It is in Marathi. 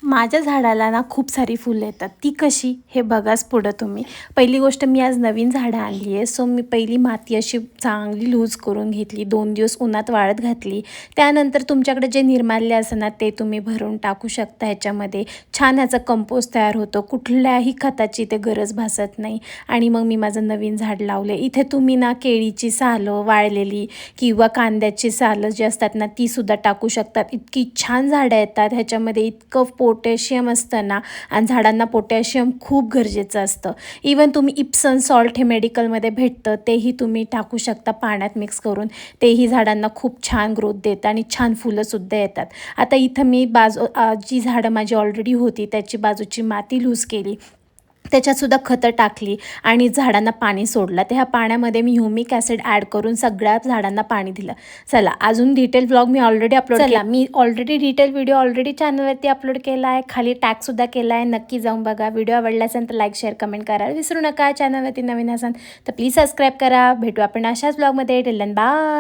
माझ्या झाडाला ना खूप सारी फुलं येतात. ती कशी हे बघाच पुढं तुम्ही. पहिली गोष्ट मी आज नवीन झाडं आणली आहे. सो मी पहिली माती अशी चांगली लूज करून घेतली. 2 दिवस उन्हात वाळत घातली. त्यानंतर तुमच्याकडे जे निर्माल्य असेल ना ते तुम्ही भरून टाकू शकता ह्याच्यामध्ये. छान ह्याचा कंपोस्ट तयार होतो. कुठल्याही खताची ते गरज भासत नाही. आणि मग मी माझं नवीन झाड लावले. इथे तुम्ही ना केळीची सालं वाळलेली किंवा कांद्याची सालं जी असतात ना तीसुद्धा टाकू शकतात. इतकी छान झाडं येतात. ह्याच्यामध्ये इतकं पोटॅशियम असतं ना आणि झाडांना पोटॅशियम खूप गरजेचं असतं. इवन तुम्ही इप्सम सॉल्ट हे मेडिकलमध्ये भेटतं तेही तुम्ही टाकू शकता पाण्यात मिक्स करून. तेही झाडांना खूप छान ग्रोथ देतं आणि छान फुलंसुद्धा येतात. आता इथं मी जी झाडं माझी ऑलरेडी होती त्याची बाजूची माती लूज केली. त्याच्यातसुद्धा खतं टाकली आणि झाडांना पाणी सोडलं. त्या ह्या पाण्यामध्ये मी ह्युमिक ॲसिड ॲड करून सगळ्या झाडांना पाणी दिलं. चला अजून डिटेल ब्लॉग मी ऑलरेडी अपलोड केला. मी ऑलरेडी डिटेल व्हिडिओ ऑलरेडी चॅनलवरती अपलोड केला आहे. खाली टॅगसुद्धा केला आहे. नक्की जाऊन बघा. व्हिडिओ आवडला असेल तर लाईक शेअर कमेंट करायला विसरू नका. चॅनलवरती नवीन असाल तर प्लीज सबस्क्राईब करा. भेटू आपण अशाच ब्लॉगमध्ये. Till then bye.